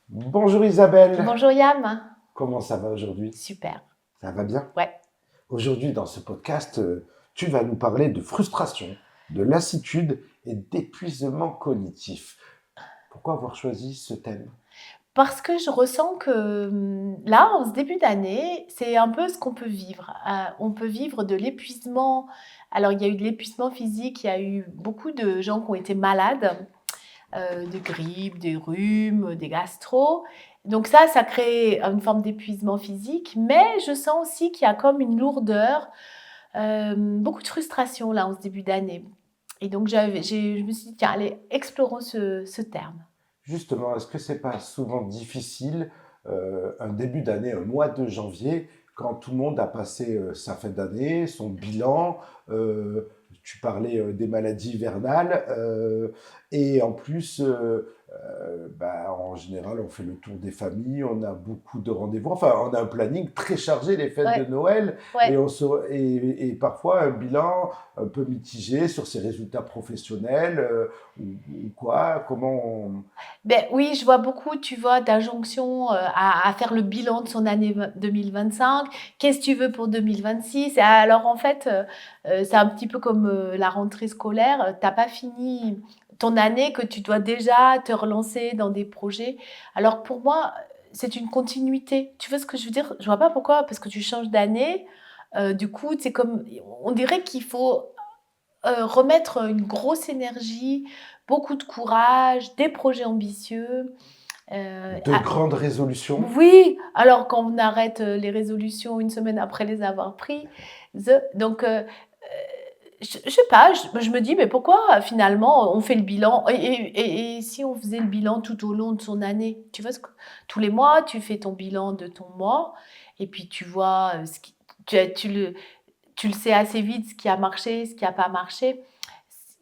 Bonjour Isabelle, Bonjour Yam. comment ça va aujourd'hui? Super. Ça va bien? Ouais. Aujourd'hui, dans ce podcast, tu vas nous parler de frustration, de lassitude et d'épuisement cognitif. Pourquoi avoir choisi ce thème? Parce que je ressens que là, en ce début d'année, c'est un peu ce qu'on peut vivre. On peut vivre de l'épuisement. Alors, il y a eu de l'épuisement physique, il y a eu beaucoup de gens qui ont été malades, de grippe, des rhumes, des gastro. Donc ça crée une forme d'épuisement physique, mais je sens aussi qu'il y a comme une lourdeur, beaucoup de frustration là en ce début d'année. Et donc je me suis dit, tiens, allez, explorons ce terme. Justement, est-ce que c'est pas souvent difficile, un début d'année, un mois de janvier, quand tout le monde a passé sa fin d'année, son bilan, euh, tu parlais des maladies hivernales, et en plus, bah, en général, on fait le tour des familles, on a beaucoup de rendez-vous, enfin, on a un planning très chargé, les fêtes de Ouais, Noël, ouais. et parfois un bilan un peu mitigé sur ses résultats professionnels, ou quoi, comment on... Ben oui, je vois beaucoup, tu vois, d'injonctions à faire le bilan de son année 2025. Qu'est-ce que tu veux pour 2026? Et alors en fait, c'est un petit peu comme la rentrée scolaire. T'as pas fini ton année que tu dois déjà te relancer dans des projets. Alors pour moi, c'est une continuité. Tu vois ce que je veux dire? Je vois pas pourquoi, parce que tu changes d'année. Du coup, c'est comme, on dirait qu'il faut remettre une grosse énergie, beaucoup de courage, des projets ambitieux. De grandes résolutions. Oui, alors quand on arrête les résolutions une semaine après les avoir prises, donc je sais pas, je me dis, mais pourquoi finalement on fait le bilan et si on faisait le bilan tout au long de son année, tu vois, tous les mois, tu fais ton bilan de ton mois et puis tu vois tu le sais assez vite ce qui a marché, ce qui n'a pas marché.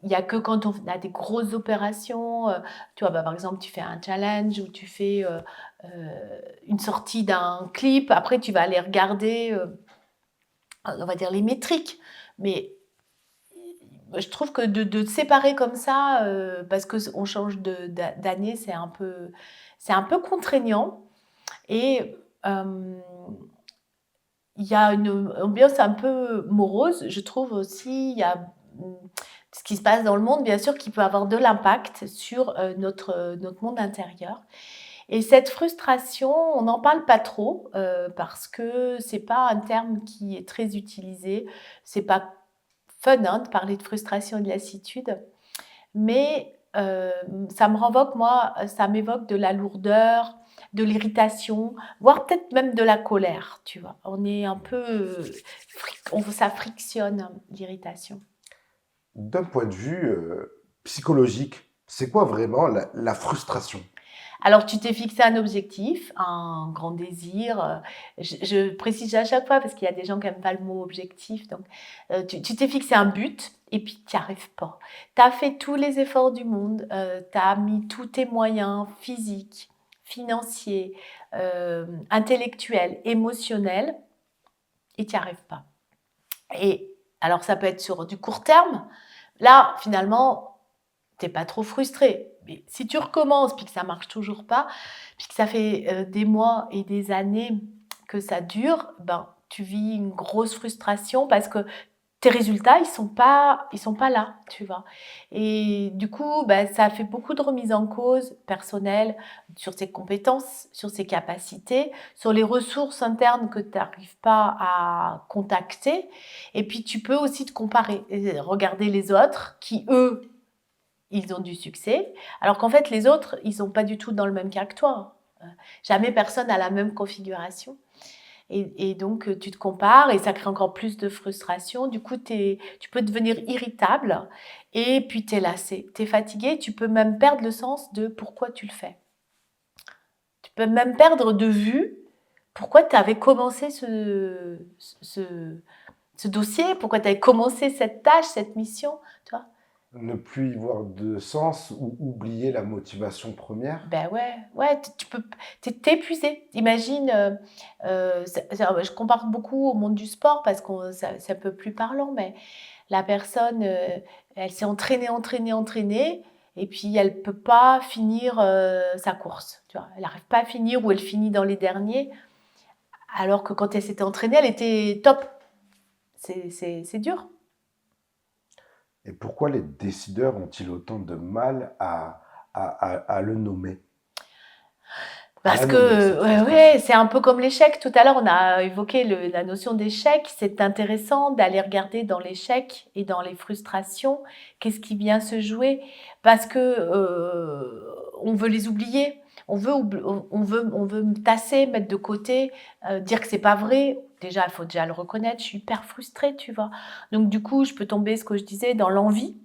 Il n'y a que quand on a des grosses opérations, tu vois, bah, par exemple, tu fais un challenge ou tu fais une sortie d'un clip, après tu vas aller regarder, on va dire, les métriques. Mais je trouve que de séparer comme ça, parce qu'on change d'année, c'est un peu contraignant. Et il y a une ambiance un peu morose, je trouve aussi. Il y a ce qui se passe dans le monde, bien sûr, qui peut avoir de l'impact sur notre monde intérieur. Et cette frustration, on n'en parle pas trop parce que c'est pas un terme qui est très utilisé. C'est pas fun hein, de parler de frustration et de lassitude, mais ça m'évoque de la lourdeur, de l'irritation, voire peut-être même de la colère, tu vois. On est un peu, ça frictionne l'irritation. D'un point de vue psychologique, c'est quoi vraiment la frustration? Alors, tu t'es fixé un objectif, un grand désir. Je précise à chaque fois parce qu'il y a des gens qui n'aiment pas le mot objectif. Donc, tu t'es fixé un but et puis tu n'y arrives pas. Tu as fait tous les efforts du monde, tu as mis tous tes moyens physiques, financiers, intellectuels, émotionnels et tu n'y arrives pas. Et alors, ça peut être sur du court terme. Là, finalement, t'es pas trop frustré. Mais si tu recommences puis que ça marche toujours pas, puis que ça fait des mois et des années que ça dure, ben tu vis une grosse frustration parce que tes résultats ils sont pas là, tu vois. Et du coup, ben, ça fait beaucoup de remises en cause personnelles sur ses compétences, sur ses capacités, sur les ressources internes que tu n'arrives pas à contacter. Et puis tu peux aussi te comparer, et regarder les autres qui eux ils ont du succès, alors qu'en fait, les autres, ils sont pas du tout dans le même cas que toi. Jamais personne n'a la même configuration. Et donc, tu te compares et ça crée encore plus de frustration. Du coup, tu peux devenir irritable et puis tu es lassé, tu es fatigué. Tu peux même perdre le sens de pourquoi tu le fais. Tu peux même perdre de vue pourquoi tu avais commencé ce, ce dossier, pourquoi tu avais commencé cette tâche, cette mission. Tu vois. Ne plus y voir de sens ou oublier la motivation première? Ben ouais, ouais, tu peux, t'es épuisé. Imagine, je compare beaucoup au monde du sport parce que c'est un peu plus parlant, mais la personne, elle s'est entraînée, entraînée, entraînée. et puis elle ne peut pas finir sa course. Tu vois. Elle n'arrive pas à finir ou elle finit dans les derniers, alors que quand elle s'était entraînée, elle était top. C'est dur. Et pourquoi les décideurs ont-ils autant de mal à le nommer, à Parce la nommer, que, cette ouais, frustration? ouais, c'est un peu comme l'échec. Tout à l'heure, on a évoqué la notion d'échec. C'est intéressant d'aller regarder dans l'échec et dans les frustrations, qu'est-ce qui vient se jouer. Parce que on veut les oublier. On veut tasser, mettre de côté, dire que c'est pas vrai. Déjà, il faut déjà le reconnaître. Je suis hyper frustrée, tu vois. Donc, du coup, je peux tomber, ce que je disais, dans l'envie,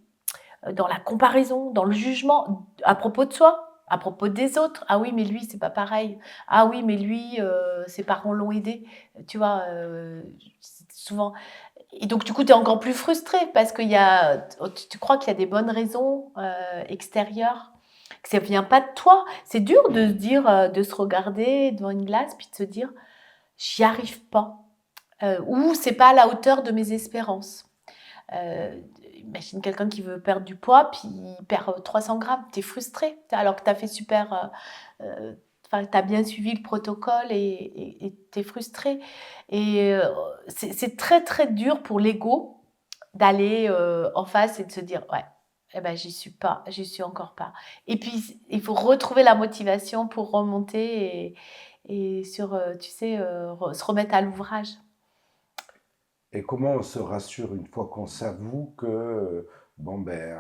dans la comparaison, dans le jugement à propos de soi, à propos des autres. Ah oui, mais lui, c'est pas pareil. Ah oui, mais lui, ses parents l'ont aidé. Tu vois, souvent. Et donc, du coup, tu es encore plus frustré parce qu'il y a, tu crois qu'il y a des bonnes raisons extérieures, que ça vient pas de toi. C'est dur de se dire, de se regarder devant une glace puis de se dire, j'y arrive pas. Ou c'est pas à la hauteur de mes espérances. Euh, Imagine quelqu'un qui veut perdre du poids, puis il perd 300 grammes. Tu es frustré, alors que tu as fait super. Enfin, tu as bien suivi le protocole et tu es frustré. Et c'est très, très dur pour l'ego d'aller en face et de se dire ouais, eh ben, j'y suis pas, j'y suis encore pas. Et puis, il faut retrouver la motivation pour remonter et sur, tu sais, se remettre à l'ouvrage. Et comment on se rassure une fois qu'on s'avoue que, bon, ben,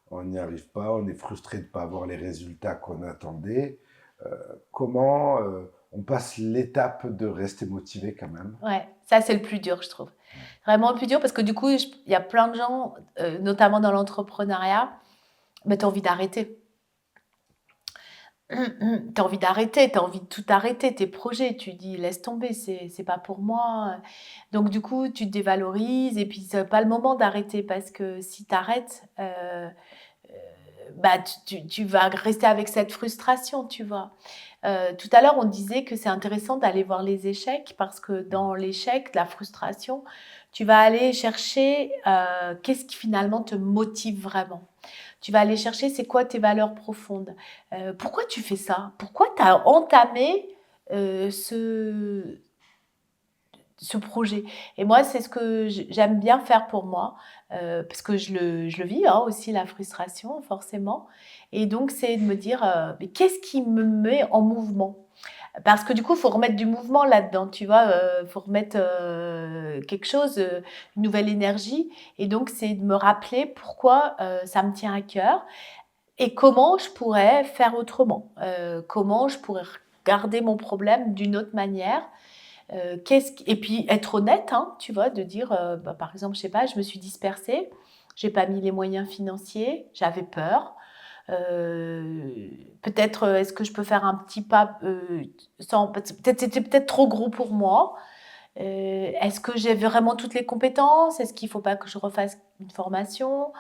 on n'y arrive pas, on est frustré de ne pas avoir les résultats qu'on attendait. Comment on passe l'étape de rester motivé quand même? Ouais, ça c'est le plus dur, je trouve. Vraiment le plus dur parce que du coup, il y a plein de gens, notamment dans l'entrepreneuriat, mais tu as envie d'arrêter. Tu as envie d'arrêter, tu as envie de tout arrêter, tes projets. Tu dis, laisse tomber, c'est pas pour moi. Donc, du coup, tu te dévalorises et puis, c'est pas le moment d'arrêter parce que si tu arrêtes, bah, tu vas rester avec cette frustration, tu vois. Tout à l'heure, on disait que c'est intéressant d'aller voir les échecs parce que dans l'échec, la frustration, tu vas aller chercher qu'est-ce qui finalement te motive vraiment. Tu vas aller chercher c'est quoi tes valeurs profondes. Pourquoi tu fais ça? Pourquoi tu as entamé ce, ce projet. Et moi, c'est ce que j'aime bien faire pour moi, parce que je le vis hein, aussi, la frustration, forcément. Et donc, c'est de me dire, mais qu'est-ce qui me met en mouvement? Parce que du coup, il faut remettre du mouvement là-dedans, tu vois, il faut remettre quelque chose, une nouvelle énergie. Et donc, c'est de me rappeler pourquoi ça me tient à cœur et comment je pourrais faire autrement, comment je pourrais regarder mon problème d'une autre manière. Et puis être honnête, hein, tu vois, de dire, bah, par exemple, je sais pas, je me suis dispersée, j'ai pas mis les moyens financiers, j'avais peur. Peut-être, est-ce que je peux faire un petit pas sans, peut-être c'était peut-être trop gros pour moi. Est-ce que j'ai vraiment toutes les compétences? Est-ce qu'il ne faut pas que je refasse une formation?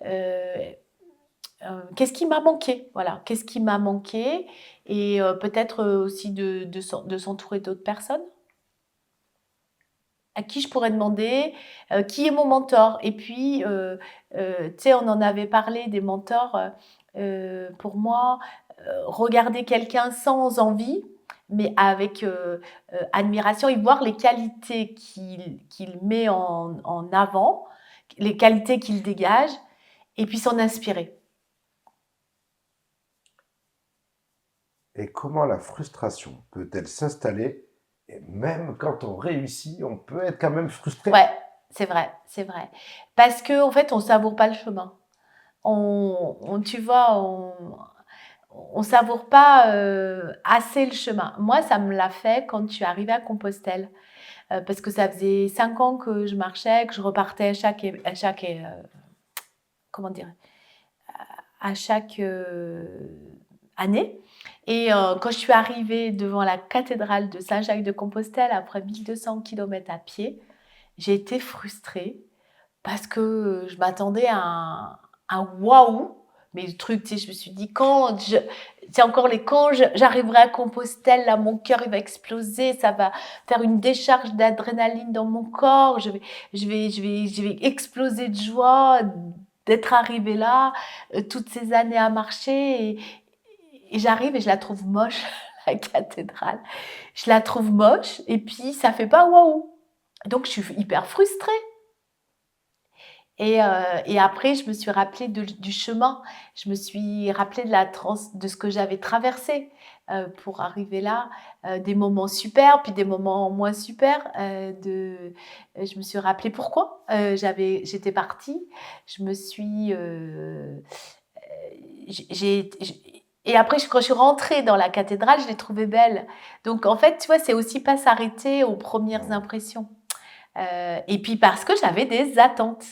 Euh, Qu'est-ce qui m'a manqué? Voilà, qu'est-ce qui m'a manqué? Et peut-être aussi de s'entourer d'autres personnes à qui je pourrais demander qui est mon mentor. Et puis, tu sais, on en avait parlé des mentors. Pour moi, regarder quelqu'un sans envie, mais avec admiration et voir les qualités qu'il met en avant, les qualités qu'il dégage, et puis s'en inspirer. Et comment la frustration peut-elle s'installer? Et même quand on réussit, on peut être quand même frustré. Ouais, c'est vrai, c'est vrai. Parce qu'en fait, on ne savoure pas le chemin. Tu vois, on savoure pas assez le chemin. Moi, ça me l'a fait quand je suis arrivée à Compostelle, parce que ça faisait 5 ans que je marchais, que je repartais comment dire, à chaque année. Et quand je suis arrivée devant la cathédrale de Saint-Jacques-de-Compostelle, après 1200 km à pied, j'ai été frustrée parce que je m'attendais à un waouh. Mais le truc, tu sais, je me suis dit, c'est encore j'arriverai à Compostelle, là, mon cœur, il va exploser, ça va faire une décharge d'adrénaline dans mon corps, je vais exploser de joie. d'être arrivée là, toutes ces années à marcher et j'arrive et je la trouve moche, la cathédrale. Je la trouve moche et puis ça fait pas waouh. Donc je suis hyper frustrée. Et après, je me suis rappelée du chemin. Je me suis rappelée de ce que j'avais traversé pour arriver là. Des moments super, puis des moments moins super. Je me suis rappelée pourquoi j'étais partie. Je me suis... et après, quand je suis rentrée dans la cathédrale, je l'ai trouvée belle. Donc, en fait, tu vois, c'est aussi pas s'arrêter aux premières impressions. Et puis parce que j'avais des attentes.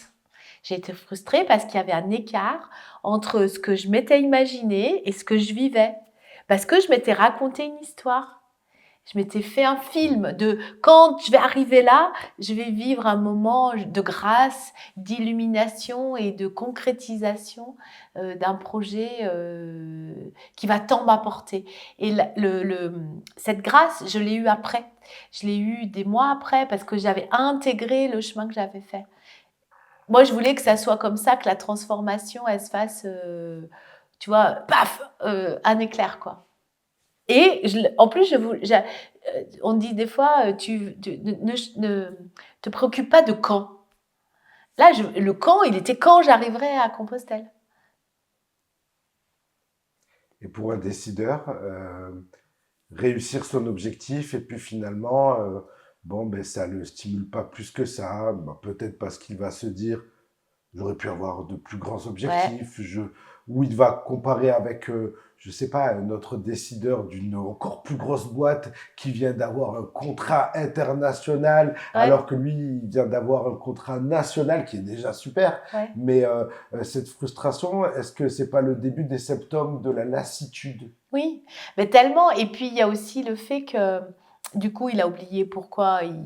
J'ai été frustrée parce qu'il y avait un écart entre ce que je m'étais imaginé et ce que je vivais. Parce que je m'étais raconté une histoire. Je m'étais fait un film de quand je vais arriver là, je vais vivre un moment de grâce, d'illumination et de concrétisation d'un projet qui va tant m'apporter. Et cette grâce, je l'ai eue après. Je l'ai eue des mois après parce que j'avais intégré le chemin que j'avais fait. Moi, je voulais que ça soit comme ça, que la transformation, elle se fasse, tu vois, paf, un éclair, quoi. Et en plus, on dit des fois, ne te préoccupe pas de quand. Là, le quand, il était quand j'arriverai à Compostelle. Et pour un décideur, réussir son objectif et puis finalement, bon, ben, ça ne le stimule pas plus que ça. Ben, peut-être parce qu'il va se dire, j'aurais pu avoir de plus grands Ouais, objectifs, ou il va comparer avec, je sais pas, notre décideur d'une encore plus grosse boîte qui vient d'avoir un contrat international, ouais, alors que lui, il vient d'avoir un contrat national qui est déjà super. ouais. Mais cette frustration, est-ce que c'est pas le début des symptômes de la lassitude? Oui, mais tellement. Et puis, il y a aussi le fait que, du coup, il a oublié pourquoi il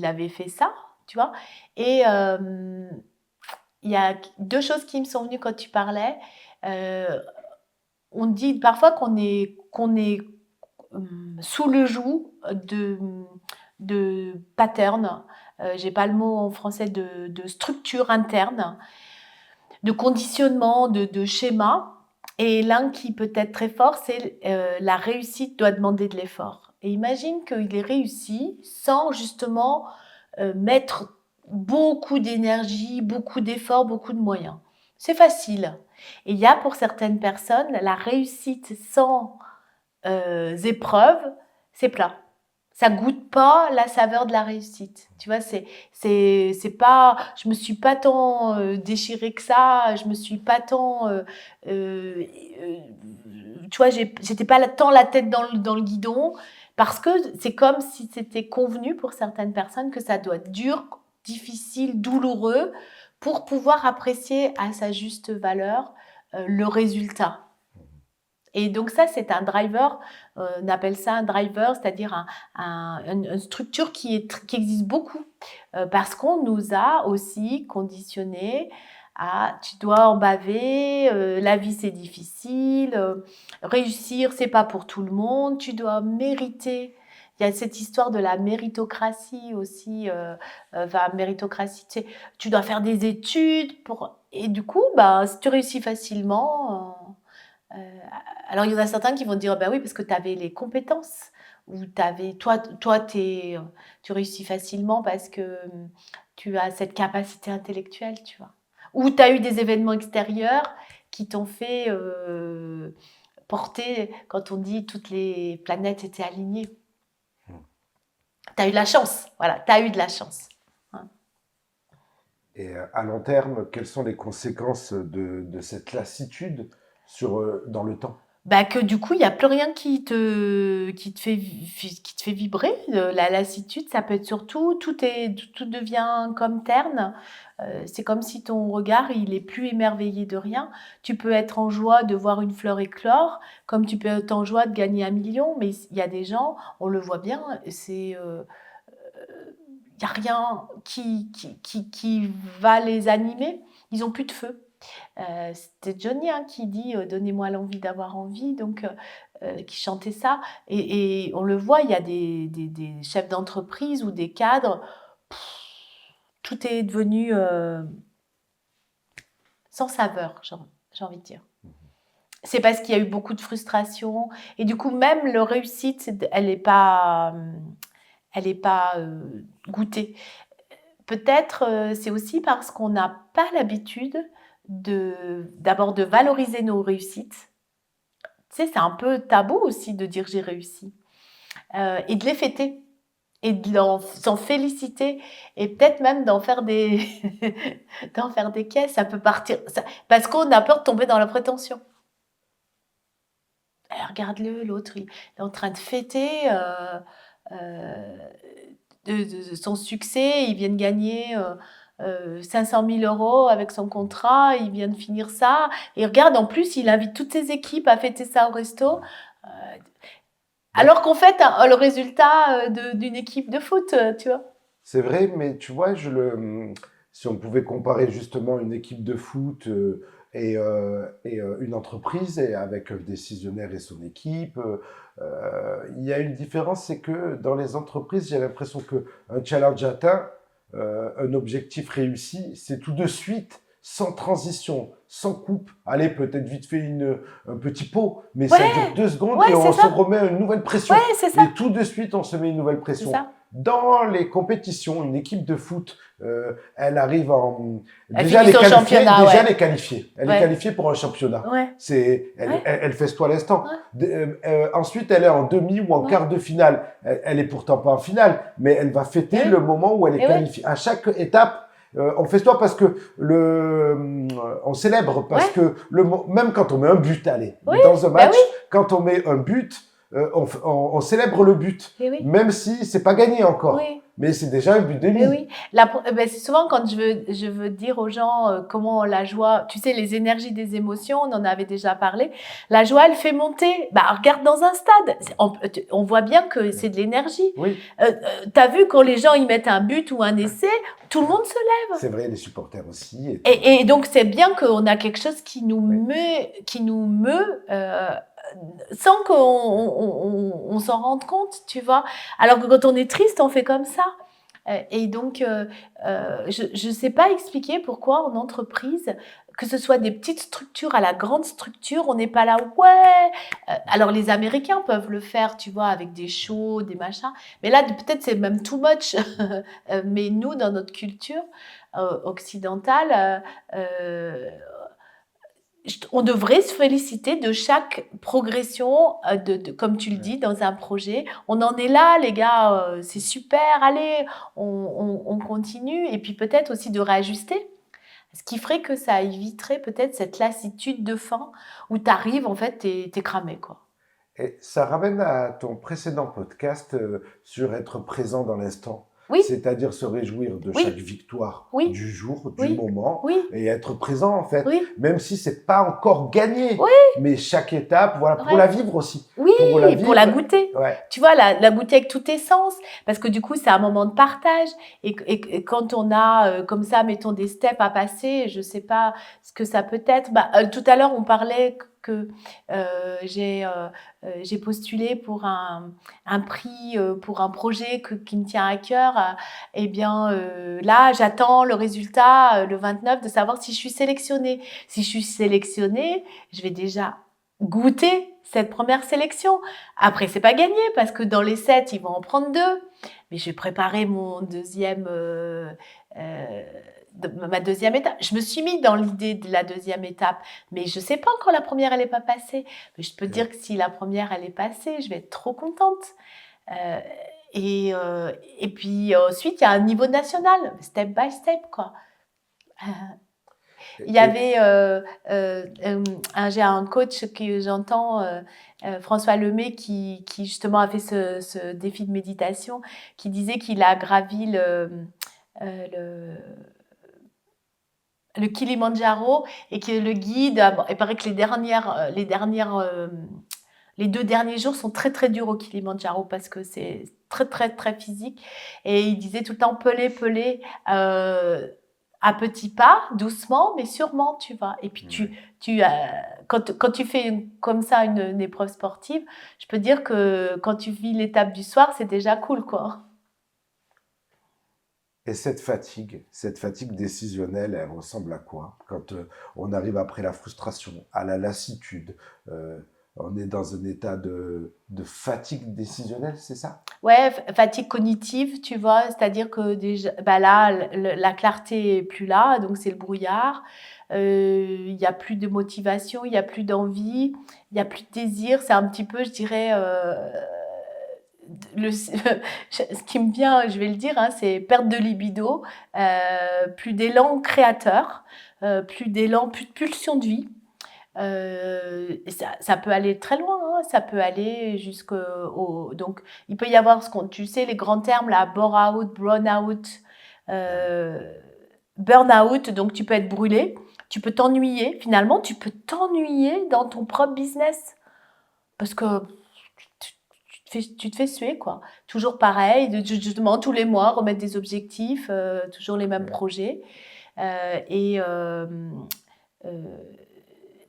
avait fait ça, tu vois. Et il y a deux choses qui me sont venues quand tu parlais. Euh, on dit parfois qu'on est sous le joug de patterns. J'ai pas le mot en français de structure interne, de conditionnement, de schéma. Et l'un qui peut être très fort, c'est la réussite doit demander de l'effort. Et imagine qu'il ait réussi sans justement mettre beaucoup d'énergie, beaucoup d'efforts, beaucoup de moyens. C'est facile. Et il y a pour certaines personnes, la réussite sans épreuves, c'est plat. Ça goûte pas la saveur de la réussite. Tu vois, c'est pas, je me suis pas tant déchirée que ça, je me suis pas tant, euh, tu vois, j'étais pas tant la tête dans le guidon, parce que c'est comme si c'était convenu pour certaines personnes que ça doit être dur, difficile, douloureux, pour pouvoir apprécier à sa juste valeur le résultat. Et donc ça, c'est un driver, on appelle ça un driver, c'est-à-dire une structure qui existe beaucoup, parce qu'on nous a aussi conditionnés à tu dois en baver, la vie c'est difficile, réussir c'est pas pour tout le monde, tu dois mériter. Il y a cette histoire de la méritocratie aussi, méritocratie, tu dois faire des études pour... Et du coup, bah, si tu réussis facilement... alors, il y en a certains qui vont dire, ben oui, parce que tu avais les compétences, ou tu réussis facilement parce que tu as cette capacité intellectuelle, tu vois. Ou tu as eu des événements extérieurs qui t'ont fait porter, quand on dit toutes les planètes étaient alignées. Tu as eu de la chance, voilà, tu as eu de la chance. Hein. Et à long terme, quelles sont les conséquences de cette lassitude dans le temps? Bah, que du coup, il y a plus rien qui te fait vibrer. La lassitude, ça peut être surtout, tout devient comme terne. C'est comme si ton regard, il est plus émerveillé de rien. Tu peux être en joie de voir une fleur éclore, comme tu peux être en joie de gagner 1 million, mais il y a des gens, on le voit bien, il n'y a rien qui va les animer. Ils ont plus de feu. C'était Johnny qui dit donnez-moi l'envie d'avoir envie, donc qui chantait ça. Et on le voit, il y a des chefs d'entreprise ou des cadres, tout est devenu sans saveur, j'ai envie de dire. C'est parce qu'il y a eu beaucoup de frustration et du coup même le réussite, elle n'est pas goûtée. Peut-être c'est aussi parce qu'on n'a pas l'habitude d'abord de valoriser nos réussites. Tu sais, c'est un peu tabou aussi de dire j'ai réussi et de les fêter et s'en féliciter et peut-être même d'en faire des d'en faire des caisses. Ça peut partir parce qu'on a peur de tomber dans la prétention. Regarde-le, l'autre, il est en train de fêter de son succès. Il vient de gagner 500 000 € avec son contrat. Il vient de finir ça. Et regarde, en plus, il invite toutes ses équipes à fêter ça au resto. Alors qu'en fait, le résultat d'une équipe de foot, tu vois. C'est vrai, mais tu vois, si on pouvait comparer justement une équipe de foot et une entreprise et avec un décisionnaire et son équipe, il y a une différence, c'est que dans les entreprises, j'ai l'impression qu'un challenge atteint, un objectif réussi, c'est tout de suite, sans transition, sans coupe. Allez, peut-être vite fait un petit pot, mais ça dure 2 secondes et on se remet une nouvelle pression. C'est ça. Et tout de suite, on se met une nouvelle pression. C'est ça. Dans les compétitions, une équipe de foot, elle arrive déjà les qualifier. Elle est qualifiée. Elle est qualifiée pour un championnat. Elle festoie l'instant. Ensuite, elle est en demi ou en quart de finale. Elle est pourtant pas en finale, mais elle va fêter le moment où elle est qualifiée. À chaque étape, on festoie parce que on célèbre parce que même quand on met un but, dans un match, quand on met un but, on célèbre le but, même si c'est pas gagné encore. Mais c'est déjà un but de vie. C'est souvent quand je veux dire aux gens comment la joie, tu sais, les énergies des émotions, on en avait déjà parlé. La joie, elle fait monter. Regarde dans un stade, on voit bien que c'est de l'énergie. T'as vu quand les gens y mettent un but ou un essai, tout le monde se lève. C'est vrai, les supporters aussi. Et donc c'est bien qu'on a quelque chose qui nous meut. Sans qu'on s'en rende compte, tu vois. Alors que quand on est triste, on fait comme ça. Et donc, je ne sais pas expliquer pourquoi en entreprise, que ce soit des petites structures à la grande structure, on n'est pas là, alors les Américains peuvent le faire, tu vois, avec des shows, des machins. Mais là, peut-être c'est même too much. Mais nous, dans notre culture occidentale, on devrait se féliciter de chaque progression, comme tu le dis, dans un projet. On en est là, les gars, c'est super, allez, on continue. Et puis peut-être aussi de réajuster, ce qui ferait que ça éviterait peut-être cette lassitude de fin où tu arrives, en fait, t'es cramé, quoi. Et ça ramène à ton précédent podcast sur être présent dans l'instant. C'est-à-dire se réjouir de chaque victoire du jour, du moment, et être présent en fait, même si c'est pas encore gagné, mais chaque étape, voilà, pour la vivre aussi. Pour la goûter. Tu vois, la goûter avec tous tes sens, parce que du coup, c'est un moment de partage. Et quand on a comme ça, mettons des steps à passer, je sais pas ce que ça peut être. Tout à l'heure, on parlait que j'ai postulé pour un prix, pour un projet qui me tient à cœur. Eh bien, là, j'attends le résultat le 29 de savoir si je suis sélectionnée. Si je suis sélectionnée, je vais déjà goûter cette première sélection. Après, c'est pas gagné parce que dans les 7, ils vont en prendre 2. Mais je vais préparer mon ma deuxième étape. Je me suis mis dans l'idée de la deuxième étape, mais je sais pas encore la première, elle est pas passée. Mais je peux te dire que si la première, elle est passée, je vais être trop contente. Et puis ensuite, il y a un niveau national, step by step, quoi. Il y avait j'ai un coach que j'entends, François Lemay, qui justement a fait ce défi de méditation, qui disait qu'il a gravi le Kilimandjaro et que le guide, il paraît que les 2 derniers jours sont très très durs au Kilimandjaro parce que c'est très très très physique. Et il disait tout le temps peler à petits pas, doucement mais sûrement, tu vois. Et puis quand tu fais comme ça une épreuve sportive, je peux dire que quand tu vis l'étape du soir, c'est déjà cool, quoi. Et cette fatigue décisionnelle, elle ressemble à quoi? Quand on arrive après la frustration, à la lassitude, euh, on est dans un état de fatigue décisionnelle, c'est ça? Ouais, fatigue cognitive, tu vois, c'est-à-dire que déjà, bah là, la clarté est plus là, donc c'est le brouillard. Il y a plus de motivation, il y a plus d'envie, il y a plus de désir. C'est un petit peu, je dirais, ce qui me vient, je vais le dire, hein, c'est perte de libido, plus d'élan créateur, plus d'élan, plus de pulsion de vie. Et ça peut aller très loin, hein, ça peut aller jusqu'au. Donc, il peut y avoir tu sais, les grands termes, là, bore-out, burn-out, euh, burn-out, donc tu peux être brûlé, tu peux t'ennuyer, finalement, tu peux t'ennuyer dans ton propre business. Parce que tu te fais suer, quoi. Toujours pareil, justement, tous les mois, remettre des objectifs, toujours les mêmes Ouais. projets. Et euh,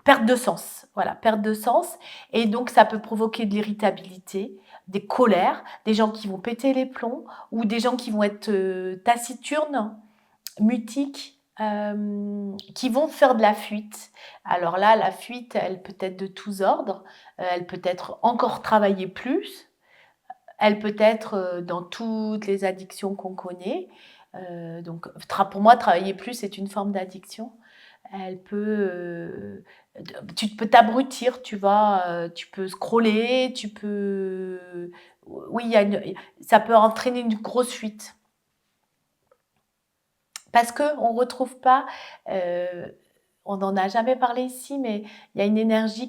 perte de sens, voilà, perte de sens. Et donc, ça peut provoquer de l'irritabilité, des colères, des gens qui vont péter les plombs ou des gens qui vont être taciturnes, mutiques, qui vont faire de la fuite. Alors là, la fuite, elle peut être de tous ordres. Elle peut être encore travailler plus. Elle peut être dans toutes les addictions qu'on connaît. Donc, pour moi, travailler plus, c'est une forme d'addiction. Elle peut, tu peux t'abrutir, tu vois, tu peux scroller, tu peux, oui, ça peut entraîner une grosse fuite. Parce qu'on ne retrouve pas, euh, on n'en a jamais parlé ici, mais il y a une énergie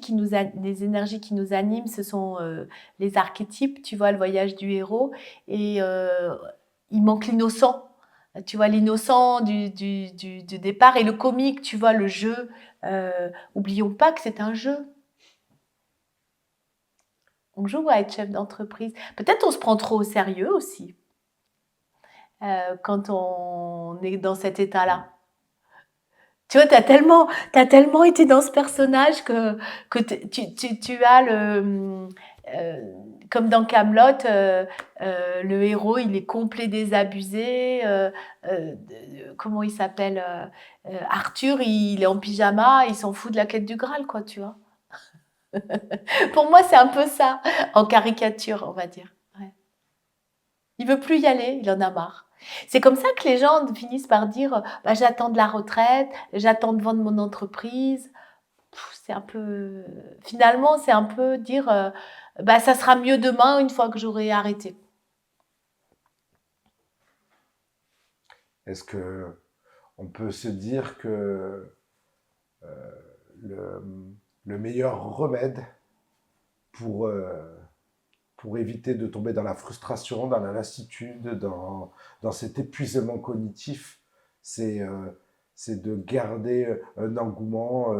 des énergies qui nous animent, ce sont les archétypes, tu vois, le voyage du héros, et il manque l'innocent. Tu vois, l'innocent du départ et le comique, tu vois, le jeu. Oublions pas que c'est un jeu. On joue à être chef d'entreprise. Peut-être on se prend trop au sérieux aussi quand on est dans cet état-là. Tu vois, t'as tellement été dans ce personnage que tu as euh, comme dans Camelot, le héros, il est complet désabusé. Comment il s'appelle Arthur, il est en pyjama, il s'en fout de la quête du Graal, quoi, tu vois. Pour moi, c'est un peu ça, en caricature, on va dire. Ouais. Il veut plus y aller, il en a marre. C'est comme ça que les gens finissent par dire bah, j'attends de la retraite, j'attends de vendre mon entreprise. C'est un peu. Finalement, c'est un peu dire bah, ça sera mieux demain une fois que j'aurai arrêté. Est-ce que on peut se dire que le, le meilleur remède pour, pour éviter de tomber dans la frustration, dans la lassitude, dans cet épuisement cognitif, c'est c'est de garder un engouement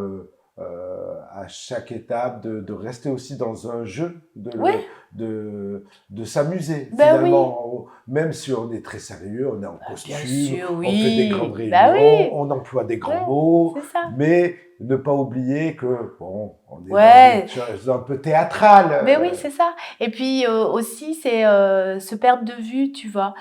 à chaque étape, de rester aussi dans un jeu, Oui, de s'amuser ben oui, finalement, même si on est très sérieux, on est en bien costume, sûr, on fait des grandes oui, ben réunions, oui, on emploie des grands ouais, mots, c'est ça. mais ne pas oublier que, bon, on est dans une Ouais, chose un peu théâtrale. mais oui, c'est ça. Et puis aussi, c'est se perdre de vue, tu vois,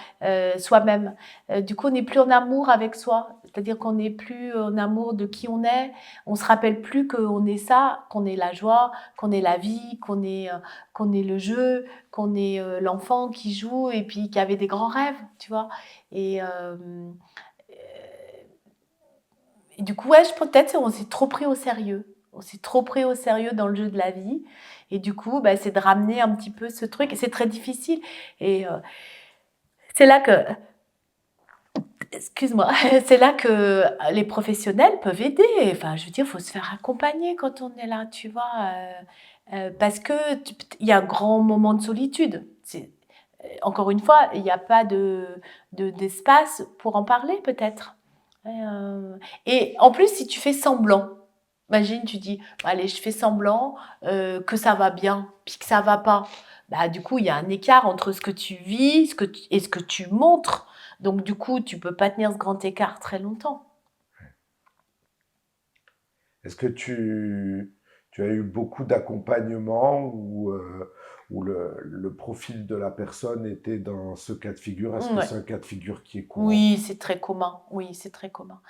soi-même. Du coup, on n'est plus en amour avec soi. C'est-à-dire qu'on n'est plus en amour de qui on est. On se rappelle plus qu'on est ça, qu'on est la joie, qu'on est la vie, qu'on est le jeu, qu'on est l'enfant qui joue et puis qui avait des grands rêves, tu vois. Et, et du coup, ouais, peut-être on s'est trop pris au sérieux. On s'est trop pris au sérieux dans le jeu de la vie. Et du coup, bah, c'est de ramener un petit peu ce truc. Et c'est très difficile. Et c'est là que, excuse-moi, c'est là que les professionnels peuvent aider. Enfin, je veux dire, il faut se faire accompagner quand on est là, tu vois. Parce que il y a un grand moment de solitude. Encore une fois, il n'y a pas d'espace pour en parler, peut-être. Et en plus, si tu fais semblant, imagine, tu dis, allez, je fais semblant que ça va bien, puis que ça va pas. Bah, du coup, il y a un écart entre ce que tu vis et ce que tu montres. Donc, du coup, tu peux pas tenir ce grand écart très longtemps. Est-ce que tu as eu beaucoup d'accompagnement où le profil de la personne était dans ce cas de figure. Est-ce que Ouais. c'est un cas de figure qui est courant? Oui, c'est très commun. Oui, c'est très commun.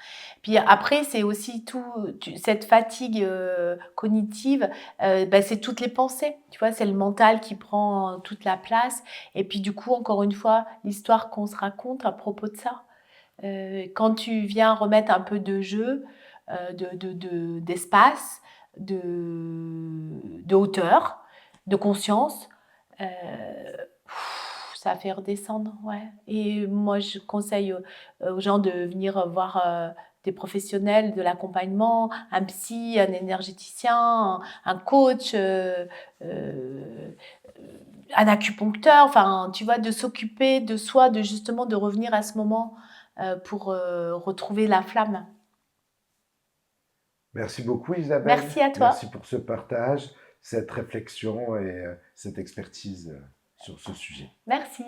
Puis après, c'est aussi cette fatigue cognitive, bah, c'est toutes les pensées. Tu vois, c'est le mental qui prend toute la place. Et puis du coup, encore une fois, l'histoire qu'on se raconte à propos de ça. Quand tu viens remettre un peu de jeu, d'espace, de hauteur, de conscience, euh, ça fait redescendre, ouais. Et moi, je conseille aux gens de venir voir des professionnels de l'accompagnement, un psy, un énergéticien, un coach, euh, un acupuncteur, enfin, tu vois, de s'occuper de soi, de justement de revenir à ce moment pour retrouver la flamme. Merci beaucoup Isabelle, Merci à toi. merci pour ce partage, cette réflexion et cette expertise sur ce sujet. Merci.